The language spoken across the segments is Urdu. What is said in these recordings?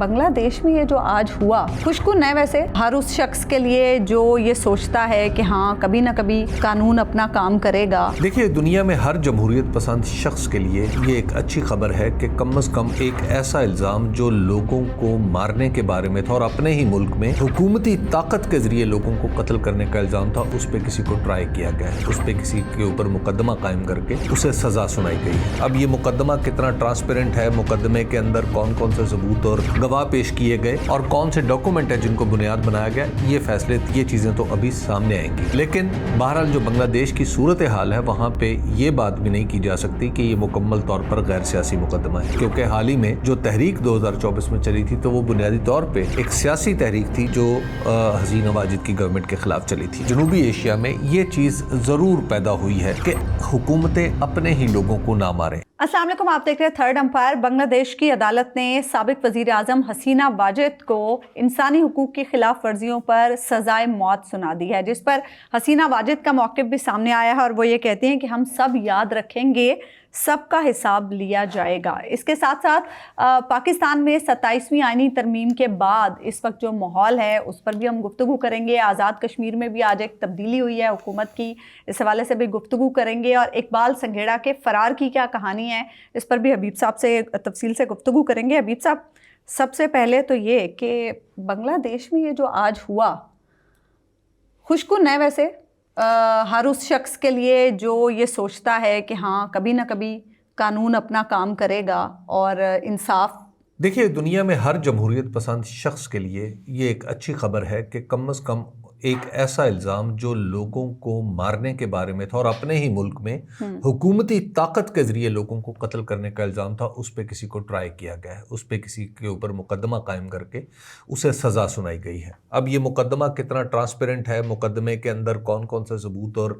بنگلہ دیش میں یہ جو آج ہوا خوشکن ہے ویسے ہر اس شخص کے لیے جو یہ سوچتا ہے کہ ہاں کبھی نہ کبھی قانون اپنا کام کرے گا۔ دیکھیے دنیا میں ہر جمہوریت پسند شخص کے لیے یہ ایک اچھی خبر ہے کہ کم از کم ایک ایسا الزام جو لوگوں کو مارنے کے بارے میں تھا اور اپنے ہی ملک میں حکومتی طاقت کے ذریعے لوگوں کو قتل کرنے کا الزام تھا، اس پہ کسی کو ٹرائی کیا گیا ہے، اس پہ کسی کے اوپر مقدمہ قائم کر کے اسے سزا سنائی گئی ہے۔ اب یہ مقدمہ کتنا ٹرانسپیرنٹ ہے، مقدمے کے اندر کون کون سے ثبوت اور گواہ پیش کیے گئے اور کون سے ڈاکومنٹ ہیں جن کو بنیاد بنایا گیا، یہ فیصلے یہ چیزیں تو ابھی سامنے آئیں گی۔ لیکن بہرحال جو بنگلہ دیش کی صورتحال ہے وہاں پہ یہ بات بھی نہیں کی جا سکتی کہ یہ مکمل طور پر غیر سیاسی مقدمہ ہے، کیونکہ حال ہی میں جو تحریک 2024 میں چلی تھی تو وہ بنیادی طور پہ ایک سیاسی تحریک تھی جو حسینہ واجد کی گورنمنٹ کے خلاف چلی تھی۔ جنوبی ایشیا میں یہ چیز ضرور پیدا ہوئی ہے کہ حکومتیں اپنے ہی لوگوں کو نہ ماریں۔ السلام علیکم، آپ دیکھ رہے ہیں تھرڈ امپائر۔ بنگلہ دیش کی عدالت نے سابق وزیر اعظم حسینہ واجد کو انسانی حقوق کی خلاف ورزیوں پر سزائے موت سنا دی ہے، جس پر حسینہ واجد کا موقف بھی سامنے آیا ہے اور وہ یہ کہتے ہیں کہ ہم سب یاد رکھیں گے، سب کا حساب لیا جائے گا۔ اس کے ساتھ ساتھ پاکستان میں 27ویں آئینی ترمیم کے بعد اس وقت جو ماحول ہے اس پر بھی ہم گفتگو کریں گے۔ آزاد کشمیر میں بھی آج ایک تبدیلی ہوئی ہے حکومت کی، اس حوالے سے بھی گفتگو کریں گے، اور اقبال سنگھیڑا کے فرار کی کیا کہانی ہے اس پر بھی حبیب صاحب سے تفصیل سے گفتگو کریں گے۔ حبیب صاحب، سب سے پہلے تو یہ کہ بنگلہ دیش میں یہ جو آج ہوا خوشکن ہے ویسے ہر اس شخص کے لیے جو یہ سوچتا ہے کہ ہاں کبھی نہ کبھی قانون اپنا کام کرے گا اور انصاف۔ دیکھیے دنیا میں ہر جمہوریت پسند شخص کے لیے یہ ایک اچھی خبر ہے کہ کم از کم ایک ایسا الزام جو لوگوں کو مارنے کے بارے میں تھا اور اپنے ہی ملک میں حکومتی طاقت کے ذریعے لوگوں کو قتل کرنے کا الزام تھا، اس پہ کسی کو ٹرائی کیا گیا ہے، اس پہ کسی کے اوپر مقدمہ قائم کر کے اسے سزا سنائی گئی ہے۔ اب یہ مقدمہ کتنا ٹرانسپیرنٹ ہے، مقدمے کے اندر کون کون سے ثبوت اور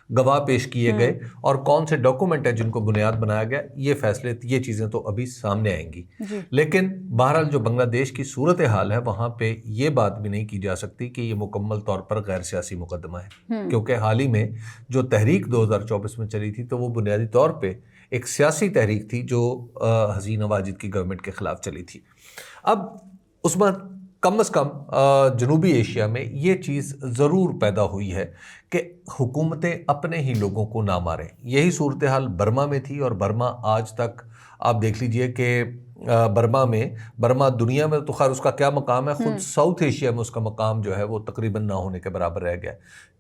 گواہ پیش کیے گئے اور کون سے ڈاکومنٹ ہیں جن کو بنیاد بنایا گیا، یہ فیصلے یہ چیزیں تو ابھی سامنے آئیں گی۔ لیکن بہرحال جو بنگلہ دیش کی صورتحال ہے وہاں پہ یہ بات بھی نہیں کی جا سکتی کہ یہ مکمل طور پر غیر سیاسی مقدمہ ہے، کیونکہ حال ہی میں جو تحریک 2024 میں چلی تھی تو وہ بنیادی طور پہ ایک سیاسی تحریک تھی جو حسینہ واجد کی گورنمنٹ کے خلاف چلی تھی۔ اب اس میں کم از کم جنوبی ایشیا میں یہ چیز ضرور پیدا ہوئی ہے کہ حکومتیں اپنے ہی لوگوں کو نہ ماریں۔ یہی صورتحال برما میں تھی، اور برما آج تک آپ دیکھ لیجئے کہ برما دنیا میں تو خیر اس کا کیا مقام ہے، خود ساؤتھ ایشیا میں اس کا مقام جو ہے وہ تقریباً نہ ہونے کے برابر رہ گیا۔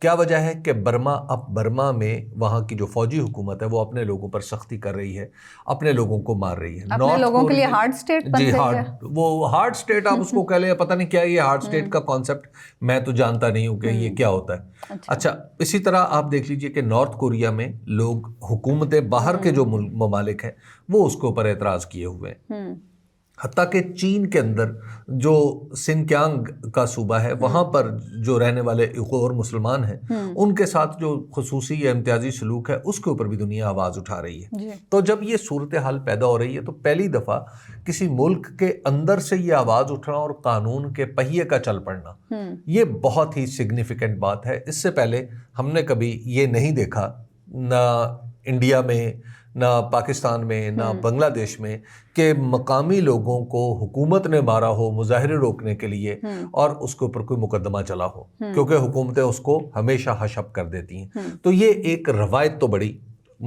کیا وجہ ہے کہ برما میں وہاں کی جو فوجی حکومت ہے وہ اپنے لوگوں پر سختی کر رہی ہے، اپنے لوگوں کو مار رہی ہے، اپنے لوگوں کے لیے ہارڈ اسٹیٹ بن رہی ہے۔ وہ ہارڈ اسٹیٹ آپ اس کو کہہ لیں، پتہ نہیں کیا یہ ہارڈ اسٹیٹ کا کانسیپٹ میں تو جانتا نہیں ہوں کہ یہ کیا ہوتا ہے۔ اچھا، اسی طرح آپ دیکھ لیجئے کہ نارتھ کوریا میں لوگ، حکومتیں باہر کے جو ممالک ہیں وہ اس کے اوپر اعتراض کیے ہوئے ہیں۔ حتیٰ کہ چین کے اندر جو سنکیانگ کا صوبہ ہے وہاں پر جو رہنے والے اور مسلمان ہیں ان کے ساتھ جو خصوصی یا امتیازی سلوک ہے اس کے اوپر بھی دنیا آواز اٹھا رہی ہے۔ تو جب یہ صورتحال پیدا ہو رہی ہے تو پہلی دفعہ کسی ملک کے اندر سے یہ آواز اٹھنا اور قانون کے پہیے کا چل پڑنا، یہ بہت ہی سگنیفیکنٹ بات ہے۔ اس سے پہلے ہم نے کبھی یہ نہیں دیکھا، نہ انڈیا میں، نہ پاکستان میں، نہ بنگلہ دیش میں، کہ مقامی لوگوں کو حکومت نے مارا ہو مظاہرے روکنے کے لیے اور اس کے اوپر کوئی مقدمہ چلا ہو، کیونکہ حکومتیں اس کو ہمیشہ حش اپ کر دیتی ہیں۔ تو یہ ایک روایت تو بڑی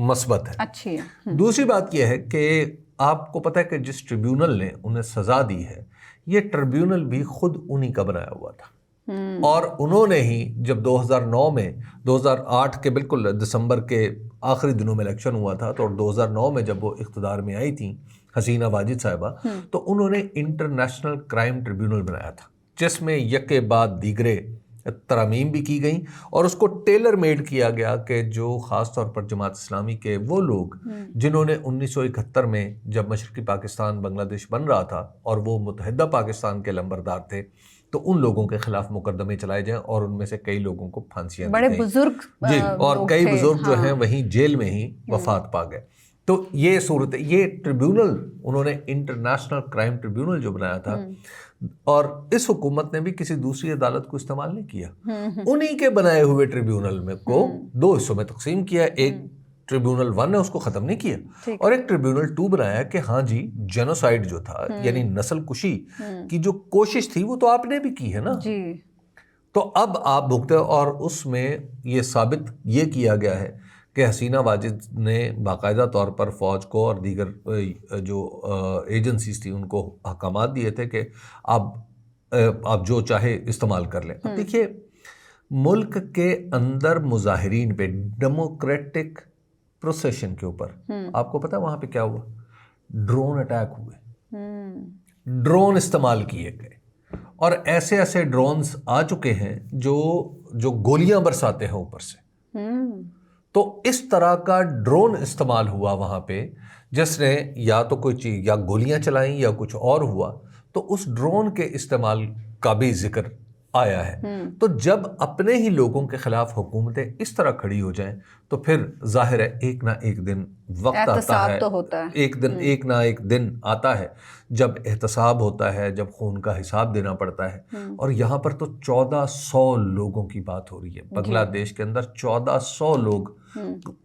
مثبت ہے۔ اچھی ہے۔ دوسری بات یہ ہے کہ آپ کو پتہ ہے کہ جس ٹریبیونل نے انہیں سزا دی ہے یہ ٹریبیونل بھی خود انہی کا بنایا ہوا تھا، اور انہوں نے ہی جب 2009 میں 2008 کے بالکل دسمبر کے آخری دنوں میں الیکشن ہوا تھا تو 2009 میں جب وہ اقتدار میں آئی تھیں حسینہ واجد صاحبہ، تو انہوں نے انٹرنیشنل کرائم ٹریبیونل بنایا تھا جس میں یکے بعد دیگرے ترامیم بھی کی گئیں اور اس کو ٹیلر میڈ کیا گیا کہ جو خاص طور پر جماعت اسلامی کے وہ لوگ جنہوں نے 1971 میں جب مشرقی پاکستان بنگلہ دیش بن رہا تھا اور وہ متحدہ پاکستان کے لمبردار تھے، تو ان لوگوں کے خلاف مقدمے چلائے جائیں اور ان میں سے کئی لوگوں کو پھانسیاں دی گئیں، بڑے بزرگ جی، اور کئی بزرگ جو ہیں وہیں جیل میں ہی وفات پا گئے۔ تو یہ یہ ٹریبیونل انہوں نے انٹرنیشنل کرائم ٹریبیونل جو بنایا تھا، اور اس حکومت نے بھی کسی دوسری عدالت کو استعمال نہیں کیا، انہی کے بنائے ہوئے ٹریبیونل میں کو دو حصوں میں تقسیم کیا، ایک ٹریبیونل 1 نے اس کو ختم نہیں کیا اور ایک ٹریبیونل 2 بنایا کہ ہاں جی جینوسائیڈ جو تھا یعنی نسل کشی کی جو کوشش تھی وہ تو آپ نے بھی کی ہے نا جی. تو اب آپ بھگتے اور اس میں یہ ثابت یہ کیا گیا ہے کہ حسینہ واجد نے باقاعدہ طور پر فوج کو اور دیگر جو ایجنسیز تھی ان کو احکامات دیے تھے کہ آپ جو چاہے استعمال کر لیں. اب دیکھیے ملک کے اندر مظاہرین پہ ڈیموکریٹک پروسیشن کے اوپر آپ کو پتا وہاں پہ کیا ہوا؟ ڈرون اٹیک ہوئے, ڈرون استعمال کیے گئے اور ایسے ایسے ڈرونز آ چکے ہیں جو گولیاں برساتے ہیں اوپر سے. تو اس طرح کا ڈرون استعمال ہوا وہاں پہ جس نے یا تو کوئی چیز یا گولیاں چلائیں یا کچھ اور ہوا, تو اس ڈرون کے استعمال کا بھی ذکر آیا ہے. تو جب اپنے ہی لوگوں کے خلاف حکومتیں اس طرح کھڑی ہو جائیں تو پھر ظاہر ہے ایک نہ ایک دن وقت آتا ہے, ایک نہ ایک دن آتا ہے جب احتساب ہوتا ہے, جب خون کا حساب دینا پڑتا ہے. اور یہاں پر تو 1400 لوگوں کی بات ہو رہی ہے. بنگلہ دیش کے اندر 1400 لوگ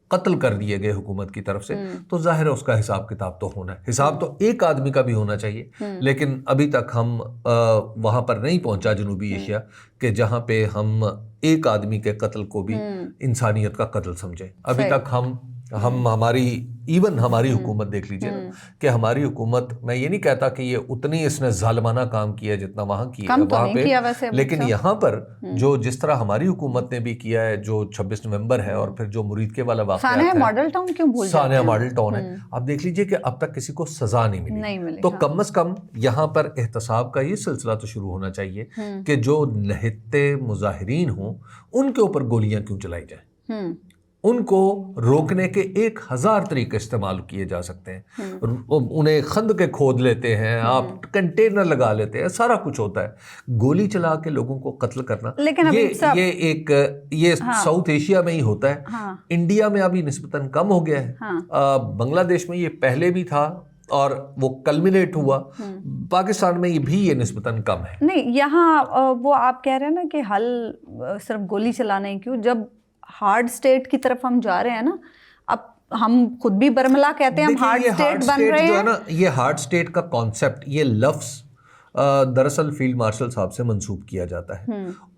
قتل کر دیے گئے حکومت کی طرف سے. تو ظاہر ہے اس کا حساب کتاب تو ہونا ہے. حساب تو ایک آدمی کا بھی ہونا چاہیے, لیکن ابھی تک ہم وہاں پر نہیں پہنچا جنوبی ایشیا کہ جہاں پہ ہم ایک آدمی کے قتل کو بھی انسانیت کا قتل سمجھیں. ابھی تک ہم ہماری حکومت دیکھ لیجئے نا کہ ہماری حکومت, میں یہ نہیں کہتا کہ یہ اتنی اس نے ظالمانہ کام کیا جتنا وہاں کیا وہاں پہ, لیکن یہاں پر جو جس طرح ہماری حکومت نے بھی کیا ہے, جو 26 نومبر ہے اور پھر جو مرید کے والا واقعہ سانحہ ماڈل ٹاؤن کیوں بھول جاتے ہیں, سانحہ ماڈل ٹاؤن ہے, آپ دیکھ لیجئے کہ اب تک کسی کو سزا نہیں ملی. تو کم از کم یہاں پر احتساب کا یہ سلسلہ تو شروع ہونا چاہیے کہ جو نہتے مظاہرین ہوں ان کے اوپر گولیاں کیوں چلائی جائیں. ان کو روکنے کے 1000 طریقے استعمال کیے جا سکتے ہیں. انہیں خندقیں کھود لیتے ہیں, آپ کنٹینر لگا لیتے ہیں, سارا کچھ ہوتا ہے. گولی چلا کے لوگوں کو قتل کرنا یہ ساؤتھ ایشیا میں ہی ہوتا ہے. انڈیا میں ابھی نسبتاً کم ہو گیا ہے, بنگلہ دیش میں یہ پہلے بھی تھا اور وہ کلمینیٹ ہوا, پاکستان میں یہ نسبتاً کم ہے. نہیں یہاں وہ آپ کہہ رہے ہیں نا کہ حل صرف گولی چلانا ہی کیوں, جب ہارڈ سٹیٹ کی طرف ہم جا رہے ہیں نا, اب ہم خود بھی برملا کہتے ہیں, ہم ہارڈ سٹیٹ بن رہے ہیں. یہ ہارڈ سٹیٹ کا کانسیپٹ, یہ لفظ دراصل فیلڈ مارشل صاحب سے منسوب کیا جاتا ہے.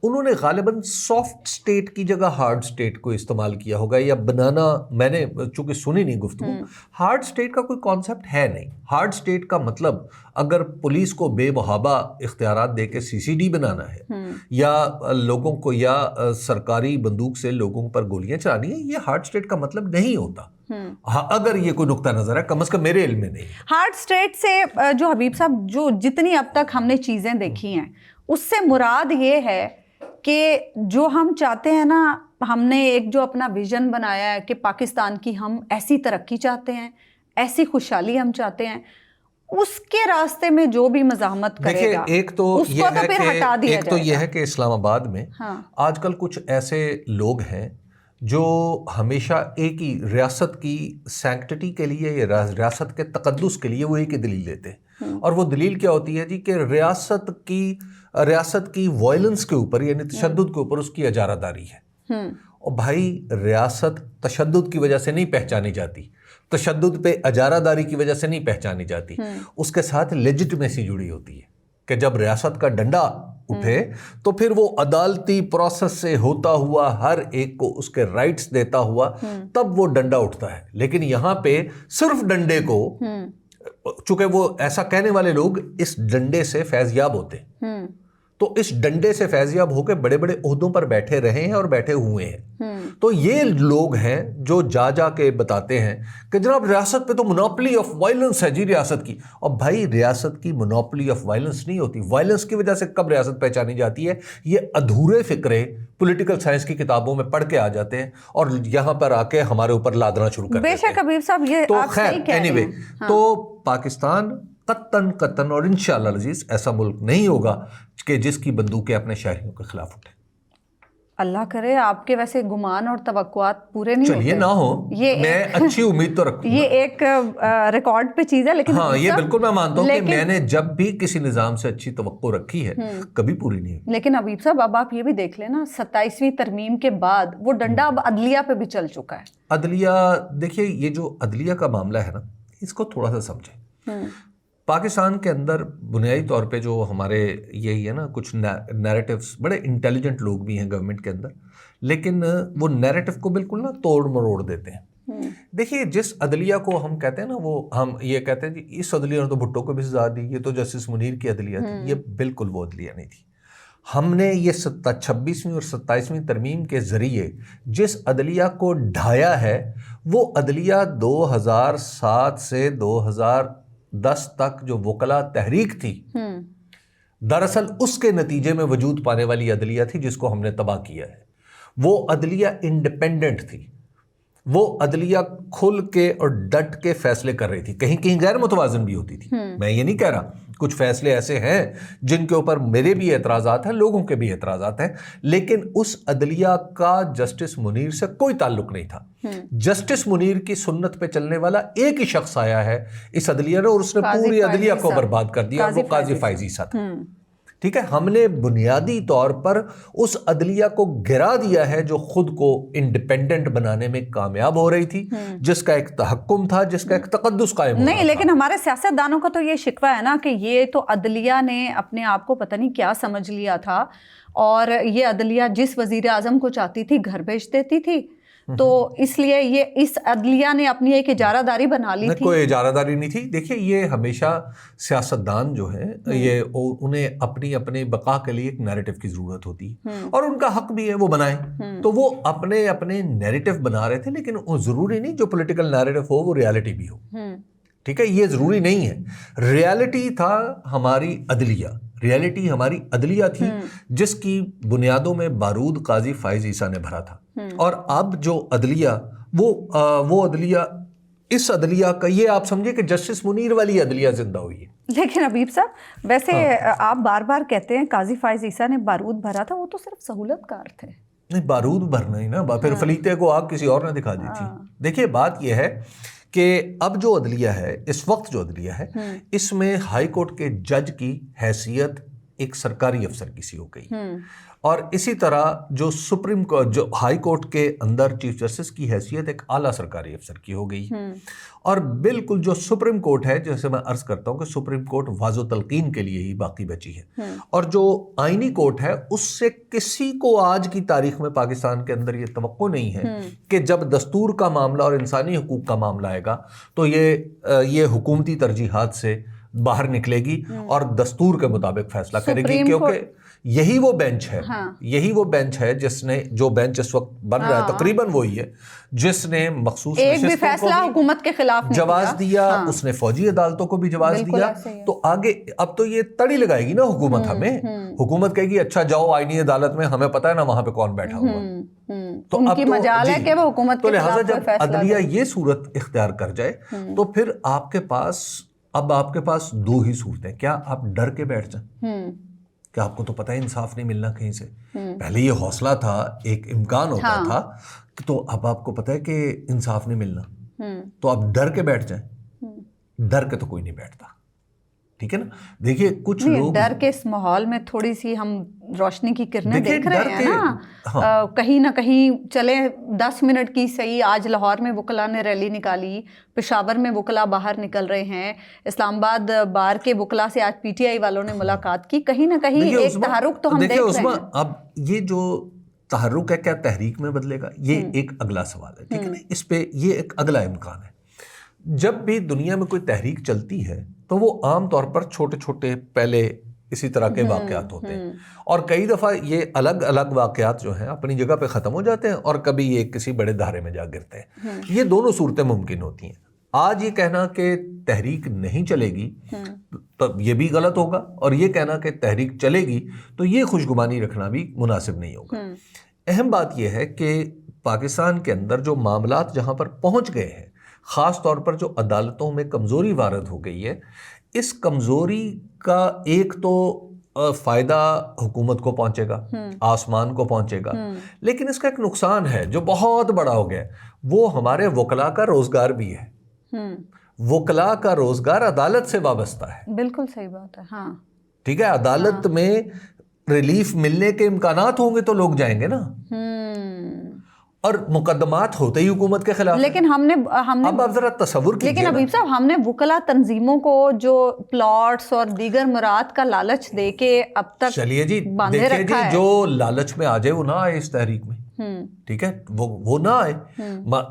انہوں نے غالباً سافٹ سٹیٹ کی جگہ ہارڈ سٹیٹ کو استعمال کیا ہوگا یا بنانا, میں نے چونکہ سنی نہیں گفتگو. ہارڈ سٹیٹ کا کوئی کانسیپٹ ہے نہیں. ہارڈ سٹیٹ کا مطلب اگر پولیس کو بے محابہ اختیارات دے کے CCD بنانا ہے یا لوگوں کو یا سرکاری بندوق سے لوگوں پر گولیاں چلانی ہیں, یہ ہارڈ سٹیٹ کا مطلب نہیں ہوتا. اگر یہ کوئی نقطہ نظر ہے, کم از کم میرے علم میں نہیں. ہارڈ سٹیٹ سے جو حبیب صاحب جو جتنی اب تک ہم نے چیزیں دیکھی ہیں اس سے مراد یہ ہے کہ جو ہم چاہتے ہیں نا, ہم نے ایک جو اپنا ویژن بنایا ہے کہ پاکستان کی ہم ایسی ترقی چاہتے ہیں, ایسی خوشحالی ہم چاہتے ہیں, اس کے راستے میں جو بھی مزاحمت کرے گا ایک تو یہ ہے کہ اسلام آباد میں آج کل کچھ ایسے لوگ ہیں جو ہمیشہ ایک ہی ریاست کی سینکٹٹی کے لیے یا ریاست کے تقدس کے لیے وہ ایک ہی دلیل دیتے ہیں. اور وہ دلیل کیا ہوتی ہے جی کہ ریاست کی وائلنس کے اوپر یعنی تشدد کے اوپر اس کی اجارہ داری ہے. اور بھائی ریاست تشدد کی وجہ سے نہیں پہچانی جاتی, تشدد پہ اجارہ داری کی وجہ سے نہیں پہچانی جاتی. اس کے ساتھ لیجٹمیسی جڑی ہوتی ہے کہ جب ریاست کا ڈنڈا اٹھے تو پھر وہ عدالتی پروسیس سے ہوتا ہوا ہر ایک کو اس کے رائٹس دیتا ہوا تب وہ ڈنڈا اٹھتا ہے. لیکن یہاں پہ صرف ڈنڈے کو, چونکہ وہ ایسا کہنے والے لوگ اس ڈنڈے سے فیض یاب ہوتے ہیں, تو اس ڈنڈے سے فیض یاب ہو کے بڑے بڑے عہدوں پر بیٹھے رہے ہیں اور بیٹھے ہوئے ہیں. تو یہ لوگ ہیں جو جا کے بتاتے ہیں کہ جناب ریاست پہ تو مونوپلی آف وائلنس ہے جی ریاست کی. اور بھائی ریاست کی مونوپلی آف وائلنس نہیں ہوتی. وائلنس کی وجہ سے کب ریاست پہچانی جاتی ہے؟ یہ ادھورے فکرے پولیٹیکل سائنس کی کتابوں میں پڑھ کے آ جاتے ہیں اور یہاں پر آ کے ہمارے اوپر لادنا شروع کر دیتے ہیں. بے شک حبیب صاحب, یہ تو خیر اینی وے, تو پاکستان قطن اور انشاءاللہ عزیز ایسا ملک نہیں ہوگا کہ جس کی بندوقیں اپنے شہریوں کے خلاف اٹھیں. اللہ کرے آپ کے ویسے گمان اور توقعات پورے نہیں ہوتے. چلیے نہ ہو, میں اچھی امید تو رکھوں. یہ ایک ریکارڈ پہ چیز ہے, لیکن ہاں یہ بالکل میں مانتا ہوں کہ میں نے جب بھی کسی نظام سے اچھی توقع رکھی ہے کبھی پوری نہیں ہوئی. لیکن حبیب صاحب اب آپ یہ بھی دیکھ لیں نا, 27ویں ترمیم کے بعد وہ ڈنڈا اب عدلیہ پہ بھی چل چکا ہے. عدلیہ, دیکھیے یہ جو عدلیہ کا معاملہ ہے نا, اس کو تھوڑا سا سمجھیں. پاکستان کے اندر بنیادی طور پہ جو ہمارے یہی ہے نا, کچھ نیریٹیوز, بڑے انٹیلیجنٹ لوگ بھی ہیں گورنمنٹ کے اندر, لیکن وہ نیریٹو کو بالکل نا توڑ مروڑ دیتے ہیں. دیکھیے جس عدلیہ کو ہم کہتے ہیں نا, وہ ہم یہ کہتے ہیں جی اس عدلیہ نے تو بھٹو کو بھی سزا دی, یہ تو جسٹس منیر کی عدلیہ تھی. یہ بالکل وہ عدلیہ نہیں تھی. ہم نے یہ 26ویں اور 27ویں ترمیم کے ذریعے جس عدلیہ کو ڈھایا ہے, وہ عدلیہ 2007 سے 2010 تک جو وکلا تحریک تھی, دراصل اس کے نتیجے میں وجود پانے والی عدلیہ تھی جس کو ہم نے تباہ کیا ہے. وہ عدلیہ انڈیپینڈنٹ تھی, وہ عدلیہ کھل کے اور ڈٹ کے فیصلے کر رہی تھی. کہیں کہیں غیر متوازن بھی ہوتی تھی, میں یہ نہیں کہہ رہا, کچھ فیصلے ایسے ہیں جن کے اوپر میرے بھی اعتراضات ہیں, لوگوں کے بھی اعتراضات ہیں, لیکن اس عدلیہ کا جسٹس منیر سے کوئی تعلق نہیں تھا. جسٹس منیر کی سنت پہ چلنے والا ایک ہی شخص آیا ہے اس عدلیہ نے, اور اس نے پوری عدلیہ کو برباد کر دیا, وہ قاضی فائز عیسیٰ تھا. ٹھیک ہے, ہم نے بنیادی طور پر اس عدلیہ کو گرا دیا ہے جو خود کو انڈیپینڈنٹ بنانے میں کامیاب ہو رہی تھی, جس کا ایک تحکم تھا, جس کا ایک تقدس قائم ہو رہا تھا. نہیں, لیکن ہمارے سیاستدانوں کا تو یہ شکوہ ہے نا کہ یہ تو عدلیہ نے اپنے آپ کو پتہ نہیں کیا سمجھ لیا تھا, اور یہ عدلیہ جس وزیر اعظم کو چاہتی تھی گھر بھیج دیتی تھی, تو اس لیے یہ اس عدلیہ نے اپنی ایک اجارہ داری بنا لی تھی. کوئی اجارہ داری نہیں تھی. دیکھیے یہ ہمیشہ سیاستدان جو ہیں, یہ انہیں اپنی اپنے بقا کے لیے ایک نیریٹو کی ضرورت ہوتی ہے, اور ان کا حق بھی ہے وہ بنائیں. تو وہ اپنے اپنے نیریٹو بنا رہے تھے, لیکن وہ ضروری نہیں جو پولیٹیکل نیریٹو ہو وہ ریالٹی بھی ہو. ٹھیک ہے, یہ ضروری نہیں ہے. ریالٹی تھا ہماری عدلیہ, ریالٹی ہماری عدلیہ تھی جس کی بنیادوں میں بارود قاضی فائز عیسیٰ نے بھرا تھا. اور اب جو عدلیہ, وہ عدلیہ, اس عدلیہ کا یہ آپ سمجھے کہ جسٹس منیر والی عدلیہ زندہ ہوئی ہے. لیکن حبیب صاحب ویسے آپ بار بار کہتے ہیں قاضی فائز عیسیٰ نے بارود بھرا تھا, وہ تو صرف سہولت کار تھے. نہیں, بارود بھرنا ہی نا, پھر فلیتے کو آگ کسی اور نے دکھا دی تھی. دیکھیے بات یہ ہے کہ اب جو عدلیہ ہے, اس وقت جو عدلیہ ہے, اس میں ہائی کورٹ کے جج کی حیثیت ایک سرکاری افسر کی سی ہو گئی, اور اسی طرح جو جو ہائی کورٹ کے اندر چیف جسٹس کی حیثیت ایک اعلیٰ سرکاری افسر کی ہو گئی. اور بالکل جو سپریم کورٹ ہے, جیسے میں عرض کرتا ہوں کہ سپریم کورٹ واض و تلقین کے لیے ہی باقی بچی ہے, اور جو آئینی کورٹ ہے اس سے کسی کو آج کی تاریخ میں پاکستان کے اندر یہ توقع نہیں ہے کہ جب دستور کا معاملہ اور انسانی حقوق کا معاملہ آئے گا تو یہ حکومتی ترجیحات سے باہر نکلے گی اور دستور کے مطابق فیصلہ کرے گی, کیونکہ یہی وہ بینچ ہے, یہی وہ بینچ ہے جس نے, جو بینچ اس وقت بن رہا ہے تقریباً وہی ہے جس نے مخصوص ایک بھی فیصلہ حکومت کے خلاف جواز دیا, اس نے فوجی عدالتوں کو بھی جواز دیا. تو آگے اب تو یہ تڑی لگائے گی نا حکومت ہمیں, حکومت کہے گی اچھا جاؤ آئینی عدالت میں, ہمیں پتہ ہے نا وہاں پہ کون بیٹھا ہوا, تو اب تو لہٰذا جب عدلیہ یہ صورت اختیار کر جائے تو پھر آپ کے پاس دو ہی صورتیں, کیا آپ ڈر کے بیٹھ جائیں کہ آپ کو تو پتہ ہے انصاف نہیں ملنا کہیں سے, پہلے یہ حوصلہ تھا, ایک امکان ہوتا تھا, تو اب آپ کو پتہ ہے کہ انصاف نہیں ملنا, تو آپ ڈر کے بیٹھ جائیں. ڈر کے تو کوئی نہیں بیٹھتا, ٹھیک ہے نا. دیکھیے کچھ لوگ ڈر کے اس ماحول میں تھوڑی سی ہم روشنی کی کرنیں دیکھ رہے ہیں نا, کہیں نہ کہیں چلے 10 منٹ کی صحیح. آج لاہور میں وکلا نے ریلی نکالی, پشاور میں وکلا باہر نکل رہے ہیں, اسلام آباد بار کے وکلا سے آج پی ٹی آئی والوں نے ملاقات کی, کہیں نہ کہیں ایک تحرک تو ہم دیکھ رہے ہیں. اب یہ جو تحرک ہے کیا تحریک میں بدلے گا, یہ ایک اگلا سوال ہے, ٹھیک ہے نا. اس پہ یہ ایک اگلا امکان ہے. جب بھی دنیا میں کوئی تحریک چلتی ہے تو وہ عام طور پر چھوٹے چھوٹے پہلے اسی طرح کے واقعات ہوتے ہیں, اور کئی دفعہ یہ الگ الگ واقعات جو ہیں اپنی جگہ پہ ختم ہو جاتے ہیں, اور کبھی یہ کسی بڑے دھارے میں جا گرتے ہیں. یہ دونوں صورتیں ممکن ہوتی ہیں. آج یہ کہنا کہ تحریک نہیں چلے گی تو یہ بھی غلط ہوگا, اور یہ کہنا کہ تحریک چلے گی تو یہ خوشگمانی رکھنا بھی مناسب نہیں ہوگا. اہم بات یہ ہے کہ پاکستان کے اندر جو معاملات جہاں پر پہنچ گئے ہیں, خاص طور پر جو عدالتوں میں کمزوری وارد ہو گئی ہے, اس کمزوری کا ایک تو فائدہ حکومت کو پہنچے گا, آسمان کو پہنچے گا, لیکن اس کا ایک نقصان ہے جو بہت بڑا ہو گیا, وہ ہمارے وکلاء کا روزگار بھی ہے. وکلاء کا روزگار عدالت سے وابستہ ہے. بالکل صحیح بات ہے. ہاں ٹھیک ہے, عدالت میں ریلیف ملنے کے امکانات ہوں گے تو لوگ جائیں گے نا, اور مقدمات ہوتے ہی حکومت کے خلاف. لیکن ہم نے اب آپ ذرا تصور کیجئے, لیکن حبیب صاحب ہم نے وکلا تنظیموں کو جو پلاٹس اور دیگر مراد کا لالچ دے کے اب تک چلیے جی باندھے دیکھیے رکھا ہے. جو لالچ میں آ جائے وہ نہ آئے اس تحریک میں, ٹھیک ہے, وہ نہ آئے.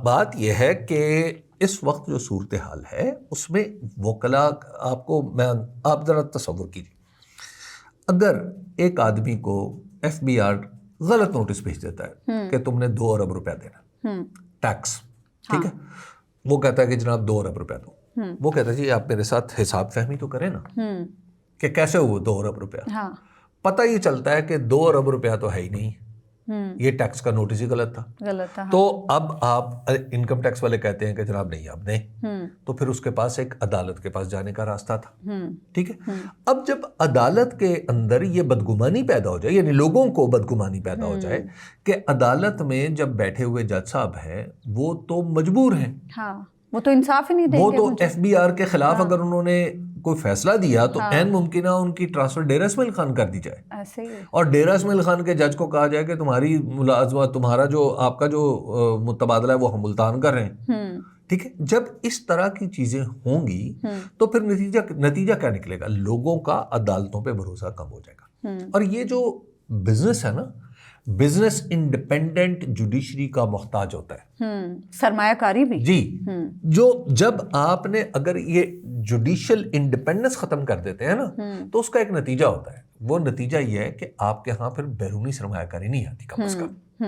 بات یہ ہے کہ اس وقت جو صورتحال ہے اس میں وکلا آپ ذرا تصور کیجیے, اگر ایک آدمی کو ایف بی آر غلط نوٹس بھیج دیتا ہے کہ تم نے 2 ارب روپیہ دینا ٹیکس, ٹھیک ہے, وہ کہتا ہے کہ جناب 2 ارب روپیہ دو, وہ کہتا ہے جی آپ میرے ساتھ حساب فہمی تو کریں نا کہ کیسے ہوا 2 ارب روپیہ. پتہ یہ چلتا ہے کہ 2 ارب روپیہ تو ہے ہی نہیں, یہ ٹیکس کا نوٹس ہی غلط تھا. تو اب آپ انکم ٹیکس والے کہتے ہیں کہ جناب نہیں آپ نہیں, تو پھر اس کے پاس ایک عدالت کے پاس جانے کا راستہ تھا, ٹھیک ہے. اب جب عدالت کے اندر یہ بدگمانی پیدا ہو جائے, یعنی لوگوں کو بدگمانی پیدا ہو جائے کہ عدالت میں جب بیٹھے ہوئے جج صاحب ہیں وہ تو مجبور ہیں, وہ تو انصاف ہی نہیں دیں گے, وہ تو ایف بی آر کے خلاف اگر انہوں نے کوئی فیصلہ دیا تو عین ممکنہ ان کی ٹرانسفر ڈیرہ اسماعیل خان کر دی جائے, اور ڈیرہ اسماعیل خان کے جج کو کہا جائے کہ تمہاری ملازمت, تمہارا جو آپ کا جو تبادلہ ہے وہ ہم ملتان کر رہے ہیں, ٹھیک ہے. جب اس طرح کی چیزیں ہوں گی تو پھر نتیجہ کیا نکلے گا؟ لوگوں کا عدالتوں پہ بھروسہ کم ہو جائے گا. اور یہ جو بزنس ہے نا, بزنس انڈیپینڈنٹ جوڈیشری کا محتاج ہوتا ہے, سرمایہ کاری بھی. جی, جب آپ نے اگر یہ جوڈیشل انڈیپینڈنس ختم کر دیتے ہیں نا تو اس کا ایک نتیجہ ہوتا ہے, وہ نتیجہ یہ ہے کہ آپ کے ہاں پھر بیرونی سرمایہ کاری نہیں آتی کم از کم.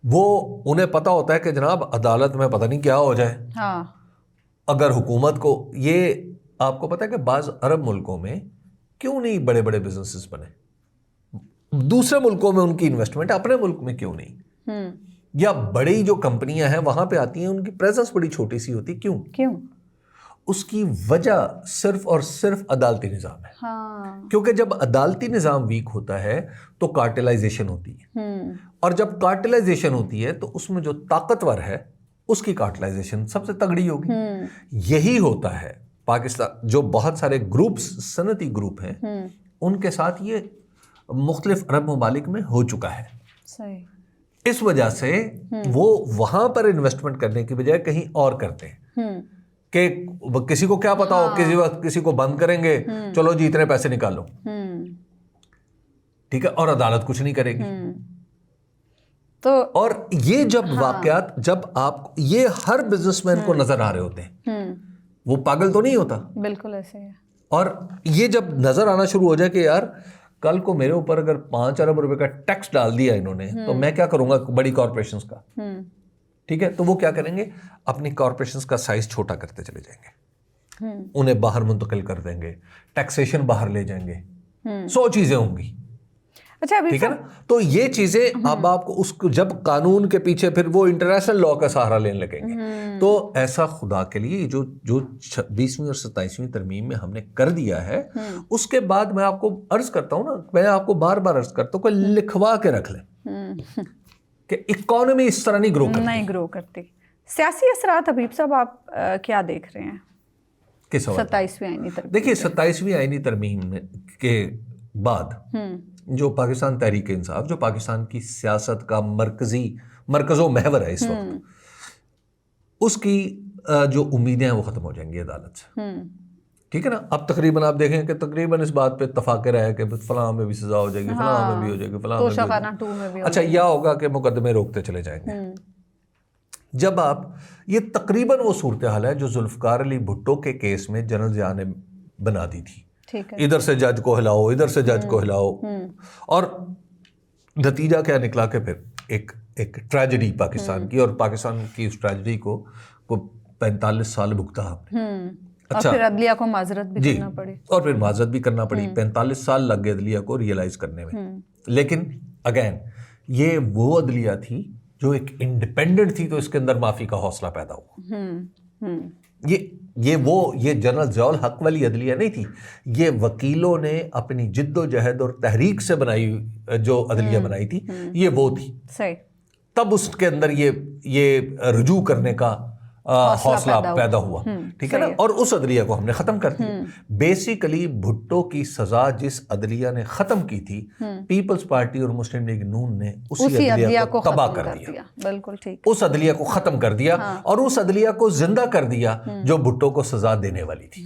وہ انہیں پتا ہوتا ہے کہ جناب عدالت میں پتہ نہیں کیا ہو جائے. اگر حکومت کو یہ آپ کو پتا ہے کہ بعض عرب ملکوں میں کیوں نہیں بڑے بڑے بزنسز بنے, دوسرے ملکوں میں ان کی انویسٹمنٹ, اپنے ملک میں کیوں نہیں؟ یا بڑی جو کمپنیاں ہیں وہاں پہ آتی ہیں, ان کی پریزنس بڑی چھوٹی سی ہوتی, کیوں؟ اس کی وجہ صرف اور صرف عدالتی نظام ہے. کیونکہ جب عدالتی نظام ویک ہوتا ہے تو کارٹلائزیشن ہوتی ہے, اور جب کارٹلائزیشن ہوتی ہے تو اس میں جو طاقتور ہے اس کی کارٹلائزیشن سب سے تگڑی ہوگی. یہی ہوتا ہے پاکستان, جو بہت سارے گروپس صنعتی گروپ ہیں ان کے ساتھ یہ مختلف عرب ممالک میں ہو چکا ہے. اس وجہ سے وہ وہاں پر انویسٹمنٹ کرنے کی بجائے کہیں اور کرتے ہیں کہ کسی کو کیا پتا ہو, کسی وقت کسی کو بند کریں گے, چلو جی اتنے پیسے نکالو, ٹھیک ہے, اور عدالت کچھ نہیں کرے گی. تو اور یہ جب واقعات, جب آپ یہ ہر بزنس مین کو نظر آ رہے ہوتے ہیں, وہ پاگل تو نہیں ہوتا, بالکل ایسے ہے. اور یہ جب نظر آنا شروع ہو جائے کہ یار کل کو میرے اوپر اگر 5 ارب روپے کا ٹیکس ڈال دیا انہوں نے تو میں کیا کروں گا بڑی کارپوریشنز کا, ٹھیک ہے, تو وہ کیا کریں گے, اپنی کارپوریشنز کا سائز چھوٹا کرتے چلے جائیں گے, انہیں باہر منتقل کر دیں گے, ٹیکسیشن باہر لے جائیں گے, 100 چیزیں ہوں گی. اچھا ٹھیک ہے نا, تو یہ چیزیں اب آپ کو اس کو جب قانون کے پیچھے پھر وہ انٹرنیشنل لا کا سہارا لینے لگیں گے, تو ایسا خدا کے لیے جو 20ویں اور 27ویں ترمیم میں ہم نے کر دیا ہے, اس کے بعد میں آپ کو عرض کرتا ہوں نا, میں آپ کو بار بار عرض کرتا ہوں کہ لکھوا کے رکھ لیں کہ اکانومی اس طرح نہیں گرو کرتی. سیاسی اثرات حبیب صاحب آپ کیا دیکھ رہے ہیں کس 27ویں آئینی ترمیم؟ دیکھیے 27ویں آئینی ترمیم کے بعد جو پاکستان تحریک انصاف, جو پاکستان کی سیاست کا مرکز و محور ہے اس وقت, اس کی جو امیدیں ہیں وہ ختم ہو جائیں گی عدالت سے, ٹھیک ہے نا. اب تقریباً آپ دیکھیں کہ تقریباً اس بات پہ اتفاق رہا کہ فلاں میں بھی سزا ہو جائے گی, فلاں میں بھی ہو جائے گی, فلاں میں بھی. اچھا یہ ہوگا کہ مقدمے روکتے چلے جائیں گے. جب آپ یہ تقریباً وہ صورتحال ہے جو ذوالفقار علی بھٹو کے کیس میں جنرل ضیاء نے بنا دی تھی, ادھر سے جج کو ہلاؤ, ادھر سے جج کو ہلاؤ, اور نتیجہ کیا نکلا کہ پھر ایک ٹریجڈی پاکستان کی, اور پاکستان کی اس ٹریجڈی کو 45 سال بھگتا ہم نے. اچھا, پھر عدلیہ کو معذرت بھی کرنا پڑی, اور پھر معذرت بھی کرنا پڑی, 45 سال لگ گئے عدلیہ کو ریئلائز کرنے میں. لیکن اگین یہ وہ عدلیہ تھی جو ایک انڈیپینڈنٹ تھی, تو اس کے اندر معافی کا حوصلہ پیدا ہوا. یہ جنرل ضیاء الحق والی عدلیہ نہیں تھی، یہ وکیلوں نے اپنی جد و جہد اور تحریک سے بنائی جو عدلیہ بنائی تھی، یہ وہ تھی. صحیح. تب اس کے اندر یہ رجوع کرنے کا حوصلہ پیدا ہوا، ٹھیک ہے نا، اور اس عدلیہ کو ہم نے ختم کر دیا. بیسیکلی بھٹو کی سزا جس عدلیہ نے ختم کی تھی، پیپلز پارٹی اور مسلم لیگ نون نے اسی عدلیہ کو تباہ کر دیا. بالکل ٹھیک. اس عدلیہ کو ختم کر دیا اور اس عدلیہ کو زندہ کر دیا جو بھٹو کو سزا دینے والی تھی.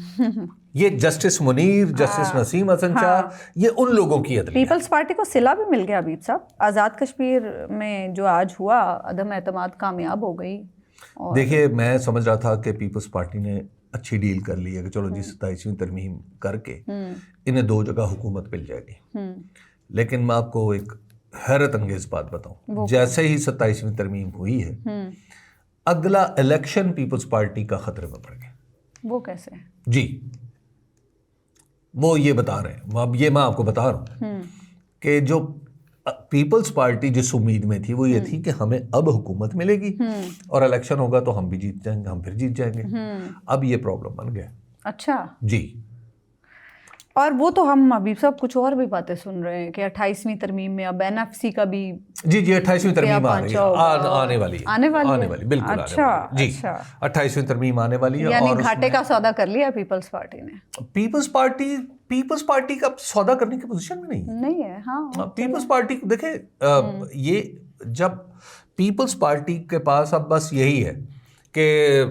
یہ جسٹس منیر، جسٹس نسیم حسن شاہ، یہ ان لوگوں کی عدلیہ. پیپلز پارٹی کو صلہ بھی مل گیا حبیب صاحب. آزاد کشمیر میں جو آج ہوا، عدم اعتماد کامیاب ہو گئی. دیکھیے میں سمجھ رہا تھا کہ پیپلز پارٹی نے اچھی ڈیل کر لی ہے کہ چلو جی 27ویں ترمیم کر کے انہیں 2 جگہ حکومت مل جائے گی. لیکن میں آپ کو ایک حیرت انگیز بات بتاؤں، جیسے ہی 27ویں ترمیم ہوئی ہے، اگلا الیکشن پیپلز پارٹی کا خطرے میں پڑ گیا. وہ کیسے؟ جی وہ یہ بتا رہے ہیں، اب یہ میں آپ کو بتا رہا ہوں کہ جو پیپلز پارٹی جس امید میں تھی وہ یہ تھی کہ ہمیں اب حکومت ملے گی اور الیکشن ہوگا تو ہم بھی جیت جائیں گے، ہم پھر جیت جائیں گے. اب یہ پرابلم بن گیا. اچھا جی. اور وہ تو ہم حبیب صاحب کچھ اور بھی باتیں سن رہے ہیں کہ 28ویں ترمیم میں اب NFC کا بھی جی 28ویں ترمیم آنے والی بالکل. اچھا جی 28ویں ترمیم آنے والی ہے. یعنی گھاٹے کا سودا کر لیا پیپلز پارٹی نے. پیپلز پارٹی کا سودا کرنے کی پوزیشن میں نہیں ہے. ہاں پیپلز پارٹی دیکھیں، یہ جب پیپلز پارٹی کے پاس اب بس یہی ہے کہ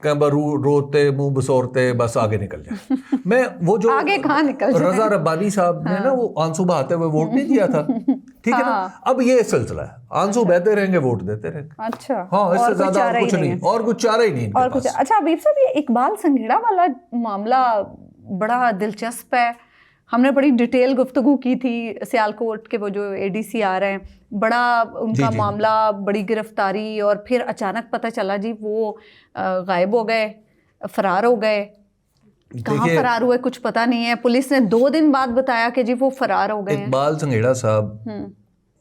روتے منہ بسورتے بس آگے نکل جائے. میں وہ جو آگے کہاں نکل جائے، رضا ربانی صاحب نے نا وہ آنسو بہاتے ہوئے ووٹ نہیں دیا تھا، ٹھیک ہے نا. اب یہ سلسلہ ہے، آنسو بہتے رہیں گے، ووٹ دیتے رہیں گے. اچھا ہاں، اس سے زیادہ اور کچھ نہیں، اور کچھ چارہ ہی نہیں. اور کچھ. اچھا حبیب صاحب، یہ اقبال سنگھیڑا والا معاملہ بڑا دلچسپ ہے. ہم نے بڑی ڈیٹیل گفتگو کی تھی. سیالکوٹ کے وہ جو ADC آ رہے ہیں، بڑا ان کا معاملہ، بڑی گرفتاری، اور پھر اچانک پتہ چلا جی وہ غائب ہو گئے، فرار ہو گئے. کہاں فرار ہوئے کچھ پتہ نہیں ہے. پولیس نے 2 دن بعد بتایا کہ جی وہ فرار ہو گئے ہیں. اقبال سنگھیڑا صاحب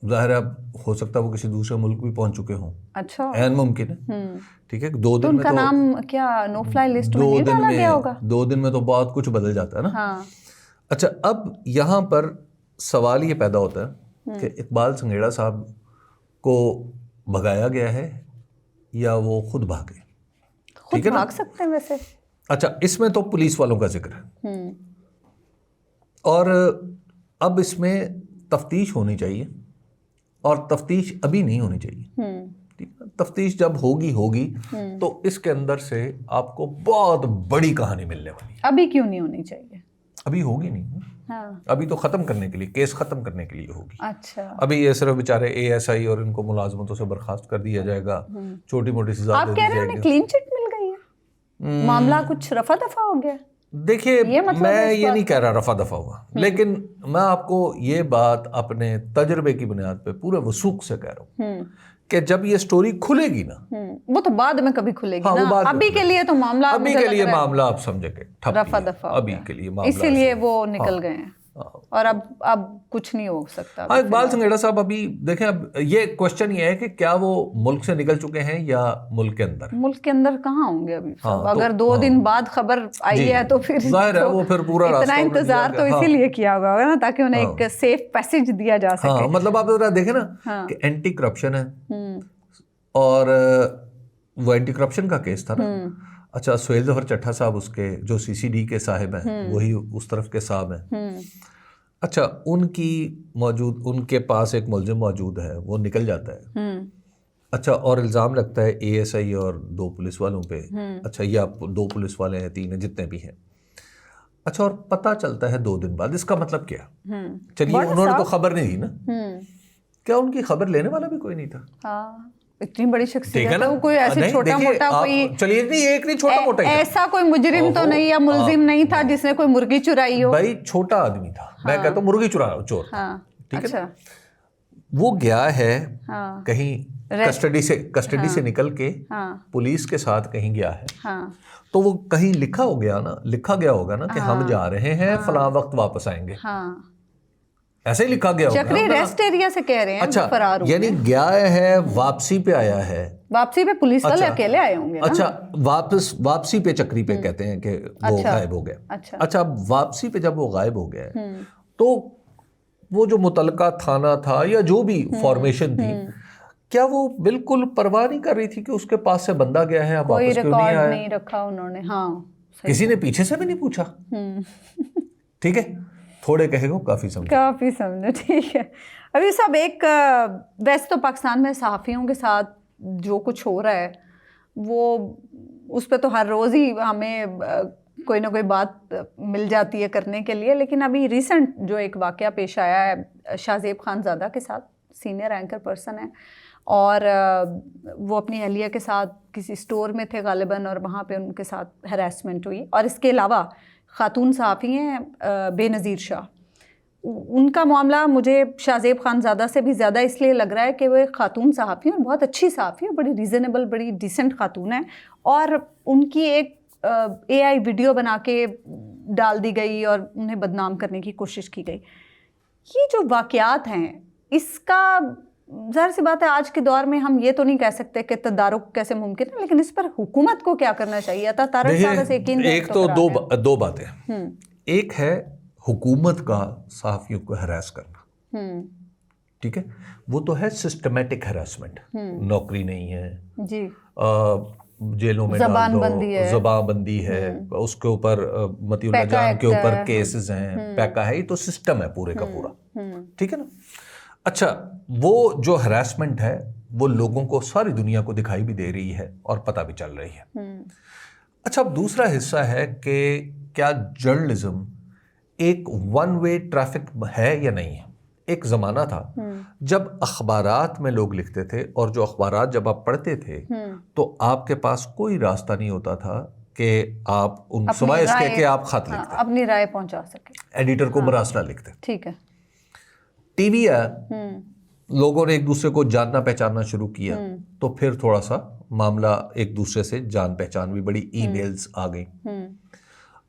ظاہر ہے ہو سکتا ہے وہ کسی دوسرے ملک بھی پہنچ چکے ہوں. اچھا، عین ممکن ہے. ٹھیک ہے، 2 دن ان میں کا نام کیا نو فلائی لسٹ میں نہیں ڈالا گیا ہوگا؟ 2 دن میں تو بہت کچھ بدل جاتا ہے نا. ہاں. اچھا، اب یہاں پر سوال یہ پیدا ہوتا ہے کہ اقبال سنگھیڑا صاحب کو بھگایا گیا ہے یا وہ خود بھاگے. خود بھاگ سکتے ہیں ویسے. اچھا، اس میں تو پولیس والوں کا ذکر ہے، اور اب اس میں تفتیش ہونی چاہیے، اور تفتیش ابھی نہیں ہونی چاہیے. تفتیش جب ہوگی تو اس کے اندر سے آپ کو بہت بڑی کہانی ملنے والی ہے. ابھی کیوں نہیں ہونی چاہیے؟ ابھی ہوگی نہیں، ابھی تو ختم کرنے کے لیے، کیس ختم کرنے کے لیے ہوگی. اچھا. ابھی یہ صرف بیچارے ASI اور ان کو ملازمتوں سے برخاست کر دیا جائے گا، چھوٹی موٹی سزا دے دی جائے گی. آپ کہہ رہے ہیں کلین چٹ مل گئی ہے، معاملہ کچھ رفع دفع ہو گیا؟ دیکھیے میں یہ نہیں کہہ رہا رفع دفع ہوا، لیکن میں آپ کو یہ بات اپنے تجربے کی بنیاد پہ پورے وثوق سے کہہ رہا ہوں کہ جب یہ سٹوری کھلے گی نا، وہ تو بعد میں کبھی کھلے گی نا. ابھی کے لیے تو معاملہ، ابھی کے لیے معاملہ آپ سمجھے کہ رفع دفع، ابھی کے لیے معاملہ، اسی لیے وہ نکل گئے ہیں، اور اب کچھ نہیں ہو سکتا. ہاں، اقبال سنگھیڑا صاحب ابھی دیکھیں، اب یہ کوشچن یہ ہے کہ کیا وہ ملک سے نکل چکے ہیں یا ملک کے اندر؟ ملک کے اندر کہاں ہوں گے ابھی. اگر 2 دن بعد خبر آئی ہے تو پھر ظاہر ہے وہ پھر پورا اتنا انتظار تو اسی لیے کیا ہوگا نا تاکہ انہیں ایک سیف پیسج دیا جا سکے. ہاں، مطلب آپ ذرا دیکھیں نا کہ اینٹی کرپشن ہے، اور وہ اینٹی کرپشن کا کیس تھا نا. اچھا، سہیل ظفر چٹھا صاحب اس کے جو CCD کے صاحب ہیں، وہی اس طرف کے صاحب ہیں. اچھا، ان کے پاس ایک ملزم موجود ہے، وہ نکل جاتا ہے. اچھا، اور الزام لگتا ہے ASI اور 2 پولیس والوں پہ. اچھا، یا 2 پولیس والے ہیں، 3 ہیں، جتنے بھی ہیں. اچھا، اور پتہ چلتا ہے 2 دن بعد. اس کا مطلب کیا؟ چلیے انہوں نے تو خبر نہیں دی نا، کیا ان کی خبر لینے والا بھی کوئی نہیں تھا؟ اتنی بڑی شخصیت ہے، وہ کوئی ایسے چھوٹا موٹا کوئی، چلیے ایک نہیں، چھوٹا موٹا ایسا کوئی مجرم تو نہیں یا ملزم نہیں تھا جس نے کوئی مرغی چرائی ہو. بھائی چھوٹا آدمی تھا، میں کہتا ہوں مرغی چور. ٹھیک ہے، وہ گیا ہے کہیں کسٹڈی سے نکل کے پولیس کے ساتھ کہیں گیا ہے، تو وہ کہیں لکھا گیا ہوگا نا کہ ہم جا رہے ہیں فلاں وقت واپس آئیں گے. ایسے ہی لکھا گیا ہوگا. چکری ریسٹ ایریا سے کہہ رہے ہیں اچھا فرار ہوئے یعنی گیا ہے, واپسی پہ آیا ہے. واپسی پہ پولیس والے اکیلے آئے ہوں گے نا. اچھا واپسی پہ چکری پہ کہتے ہیں کہ وہ غائب ہو گیا. اچھا واپسی پہ جب وہ غائب ہو گیا تو وہ جو متعلقہ تھانہ تھا یا جو بھی فارمیشن تھی, کیا وہ بالکل پرواہ نہیں کر رہی تھی کہ اس کے پاس سے بندہ گیا ہے, اب کوئی واپس کیوں نہیں ریکارڈ آیا؟ نہیں رکھا انہوں نے. ہاں کسی نے پیچھے سے بھی نہیں پوچھا. ٹھیک ہے, تھوڑے کہے گو کافی سمجھے. ٹھیک ہے. ابھی سب ایک ویسے تو پاکستان میں صحافیوں کے ساتھ جو کچھ ہو رہا ہے وہ اس پہ تو ہر روز ہی ہمیں کوئی نہ کوئی بات مل جاتی ہے کرنے کے لیے, لیکن ابھی ریسنٹ جو ایک واقعہ پیش آیا ہے شاہ زیب خان زادہ کے ساتھ, سینئر اینکر پرسن ہے, اور وہ اپنی اہلیہ کے ساتھ کسی اسٹور میں تھے غالباً, اور وہاں پہ ان کے ساتھ ہراسمنٹ ہوئی. اور اس کے علاوہ خاتون صحافی ہیں بے نظیر شاہ, ان کا معاملہ مجھے شاہ زیب خان زادہ سے بھی زیادہ اس لیے لگ رہا ہے کہ وہ ایک خاتون صحافی ہیں اور بہت اچھی صحافی ہے, بڑی ریزنیبل, بڑی ڈیسنٹ خاتون ہیں, اور ان کی ایک اے آئی ویڈیو بنا کے ڈال دی گئی اور انہیں بدنام کرنے کی کوشش کی گئی. یہ جو واقعات ہیں اس کا ظاہر سی بات ہے آج کے دور میں ہم یہ تو نہیں کہہ سکتے کہ تدارک کیسے ممکن ہے, لیکن اس پر حکومت کو کیا کرنا چاہیے؟ ایک تو دو باتیں. ایک ہے حکومت کا صحافیوں کو ہراس کرنا, ٹھیک ہے, وہ تو ہے سسٹمیٹک ہراسمنٹ, نوکری نہیں ہے جی, جیلوں میں زبان بندی ہے, اس کے اوپر متی اللہ جان کے اوپر کیسز ہیں, پیکا ہے, یہ تو سسٹم ہے پورے کا پورا, ٹھیک ہے نا. اچھا وہ جو ہراسمنٹ ہے وہ لوگوں کو ساری دنیا کو دکھائی بھی دے رہی ہے اور پتہ بھی چل رہی ہے. اچھا اب دوسرا حصہ ہے کہ کیا جرنلزم ایک ون وے ٹریفک ہے یا نہیں ہے. ایک زمانہ تھا جب اخبارات میں لوگ لکھتے تھے, اور جو اخبارات جب آپ پڑھتے تھے تو آپ کے پاس کوئی راستہ نہیں ہوتا تھا کہ آپ ان سوائے اس کے کہ آپ خط لکھتے, اپنی رائے پہنچا سکیں, ایڈیٹر کو مراسلہ لکھتے. ٹھیک ہے. ٹی وی آیا, لوگوں نے ایک دوسرے کو جاننا پہچاننا شروع کیا, تو پھر تھوڑا سا معاملہ ایک دوسرے سے جان پہچان بھی بڑی, ای میلز آ گئی.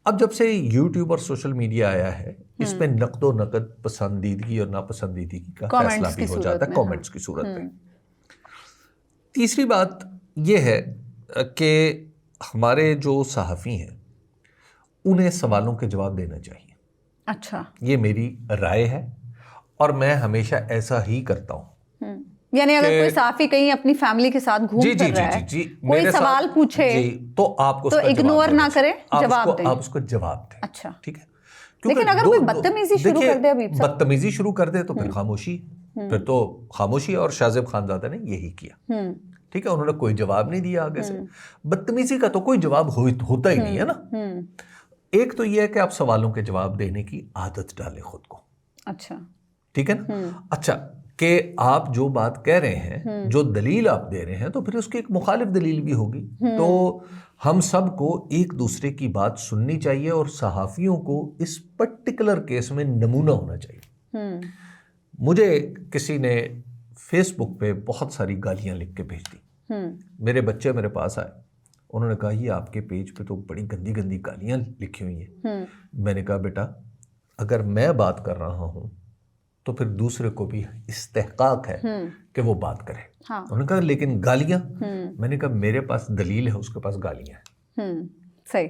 اب جب سے یوٹیوب اور سوشل میڈیا آیا ہے اس میں نقد و نقد, پسندیدگی اور ناپسندیدگی کا فیصلہ بھی ہو جاتا ہے کامنٹس کی صورت میں. تیسری بات یہ ہے کہ ہمارے جو صحافی ہیں انہیں سوالوں کے جواب دینا چاہیے. اچھا, یہ میری رائے ہے اور میں ہمیشہ ایسا ہی کرتا ہوں. یعنی اگر کوئی صحافی کہیں اپنی فیملی کے ساتھ گھوم پھر رہا ہے, کوئی سوال پوچھے تو آپ کو اگنور نہ کرے, جواب دیں. آپ اس کو جواب دیں. اچھا, ٹھیک ہے. لیکن اگر کوئی بدتمیزی شروع کر دے, ابھی بدتمیزی شروع کر دے تو پھر خاموشی, پھر تو خاموشی. اور شاہ زیب خان زادہ نے یہی کیا, ٹھیک ہے, انہوں نے کوئی جواب نہیں دیا آگے سے. بدتمیزی کا تو کوئی جواب ہوتا ہی نہیں ہے نا. ایک تو یہ ہے کہ آپ سوالوں کے جواب دینے کی عادت ڈالیں خود کو. اچھا, ٹھیک ہے نا. اچھا کہ آپ جو بات کہہ رہے ہیں, جو دلیل آپ دے رہے ہیں, تو پھر اس کی ایک مخالف دلیل بھی ہوگی. تو ہم سب کو ایک دوسرے کی بات سننی چاہیے, اور صحافیوں کو اس پرٹیکولر کیس میں نمونہ ہونا چاہیے. مجھے کسی نے فیس بک پہ بہت ساری گالیاں لکھ کے بھیج دی. میرے بچے میرے پاس آئے, انہوں نے کہا یہ آپ کے پیج پہ تو بڑی گندی گندی گالیاں لکھی ہوئی ہیں. میں نے کہا بیٹا اگر میں بات کر رہا ہوں تو پھر دوسرے کو بھی استحقاق ہے کہ وہ بات کرے. انہوں نے کہا لیکن گالیاں, میں نے کہا میرے پاس دلیل ہے, اس کے پاس گالیاں ہیں. صحیح.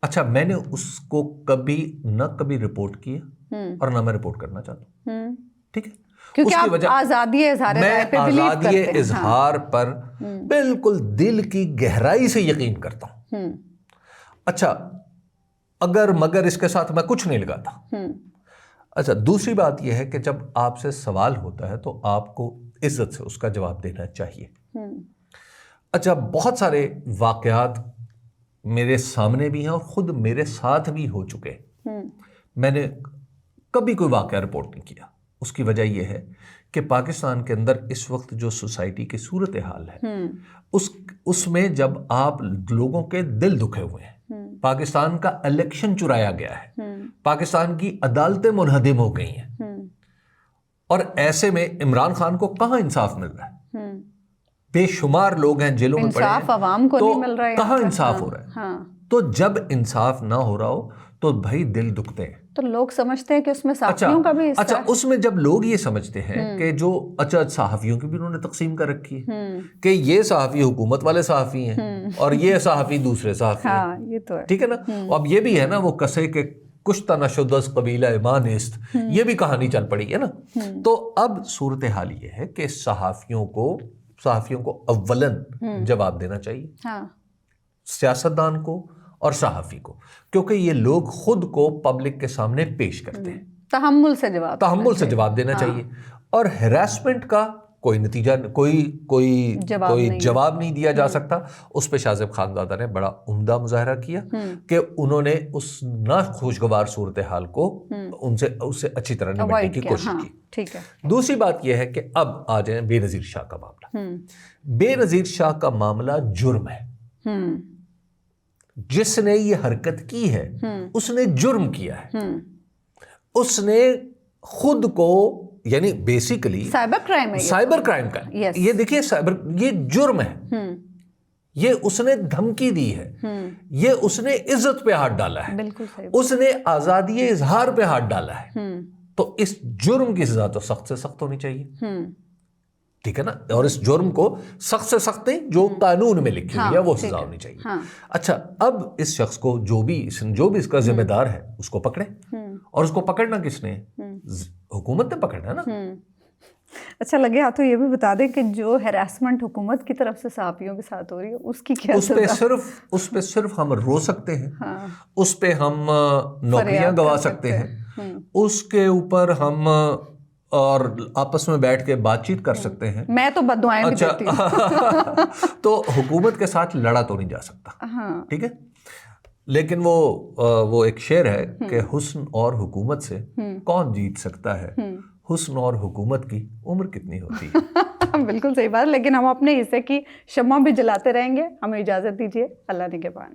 اچھا میں نے اس کو کبھی رپورٹ کیا اور نہ میں رپورٹ کرنا چاہتا ہوں, ٹھیک ہے, کیونکہ آپ آزادی اظہار رائے پہ بلیو کرتے ہیں. آزادی اظہار پر بالکل دل کی گہرائی سے یقین کرتا ہوں. اچھا اگر مگر اس کے ساتھ میں کچھ نہیں لگاتا. اچھا دوسری بات یہ ہے کہ جب آپ سے سوال ہوتا ہے تو آپ کو عزت سے اس کا جواب دینا چاہیے. اچھا بہت سارے واقعات میرے سامنے بھی ہیں اور خود میرے ساتھ بھی ہو چکے. میں نے کبھی کوئی واقعہ رپورٹ نہیں کیا. اس کی وجہ یہ ہے کہ پاکستان کے اندر اس وقت جو سوسائٹی کی صورتحال ہے اس میں جب آپ لوگوں کے دل دکھے ہوئے ہیں, پاکستان کا الیکشن چرایا گیا ہے, پاکستان کی عدالتیں منہدم ہو گئی ہیں, اور ایسے میں عمران خان کو کہاں انصاف مل رہا ہے؟ بے شمار لوگ ہیں جیلوں میں پڑے ہیں, انصاف عوام کو نہیں مل رہا ہے, کہاں انصاف ہو رہا ہے؟ تو جب انصاف نہ ہو رہا ہو تو بھائی دل دکھتے ہیں. تو لوگ سمجھتے ہیں کہ اس میں صحافیوں کا بھی اچھا اس میں جب لوگ یہ سمجھتے ہیں کہ جو اچھا صحافیوں کی بھی انہوں نے تقسیم کر رکھی ہے کہ یہ صحافی حکومت والے صحافی ہیں اور یہ صحافی دوسرے صحافی ہیں. ہاں یہ تو ہے. ٹھیک ہے نا. اب یہ بھی ہے نا وہ کسے کے کشتہ نشد از قبیلہ مانست، یہ بھی کہانی چل پڑی ہے نا. تو اب صورتحال یہ ہے کہ صحافیوں کو اولاً جواب دینا چاہیے، سیاستدان کو اور صحافی کو، کیونکہ یہ لوگ خود کو پبلک کے سامنے پیش کرتے ہیں. تحمل سے جواب دینا چاہیے. اور ہراسمنٹ کا کوئی نتیجہ کوئی جواب نہیں دیا جا سکتا. اس پہ شاہ زیب خانزادہ نے بڑا عمدہ مظاہرہ کیا کہ انہوں نے اس ناخوشگوار صورتحال کو اس سے اچھی طرح نمٹنے کی کوشش کی. دوسری بات یہ ہے کہ اب آ جائیں بے نظیر شاہ کا معاملہ. بے نظیر شاہ کا معاملہ جرم ہے. جس نے یہ حرکت کی ہے اس نے جرم کیا ہے. اس نے خود کو یعنی بیسیکلی سائبر کرائم کا یہ دیکھیے یہ جرم ہے. یہ اس نے دھمکی دی ہے، یہ اس نے عزت پہ ہاتھ ڈالا ہے، اس نے آزادی اظہار پہ ہاتھ ڈالا ہے. تو اس جرم کی سزا تو سخت سے سخت ہونی چاہیے. ٹھیک ہے نا. اور اس جرم کو سخت سے سخت نہیں جو قانون میں لکھی ہوئی ہے وہ سزا ہونی چاہیے. اچھا اب اس شخص کو جو بھی اس کا ذمہ دار ہے اس کو پکڑے. اور اس کو پکڑنا کس نے؟ حکومت نے پکڑنا ہے نا. اچھا لگے آپ تو یہ بھی بتا دیں کہ جو ہراسمنٹ حکومت کی طرف سے صحافیوں کے ساتھ ہو رہی ہے اس کی کیا اس پہ صرف ہم رو سکتے ہیں، اس پہ ہم نوکریاں گوا سکتے ہیں، اس کے اوپر ہم اور آپس میں بیٹھ کے بات چیت کر سکتے ہیں. میں تو بددعائیں بھی دیتی ہوں. تو حکومت کے ساتھ لڑا تو نہیں جا سکتا. ٹھیک ہے. لیکن وہ ایک شعر ہے کہ حسن اور حکومت سے کون جیت سکتا ہے، حسن اور حکومت کی عمر کتنی ہوتی ہے. بالکل صحیح بات. لیکن ہم اپنے حصے کی شمع بھی جلاتے رہیں گے. ہمیں اجازت دیجیے. اللہ نگہبان.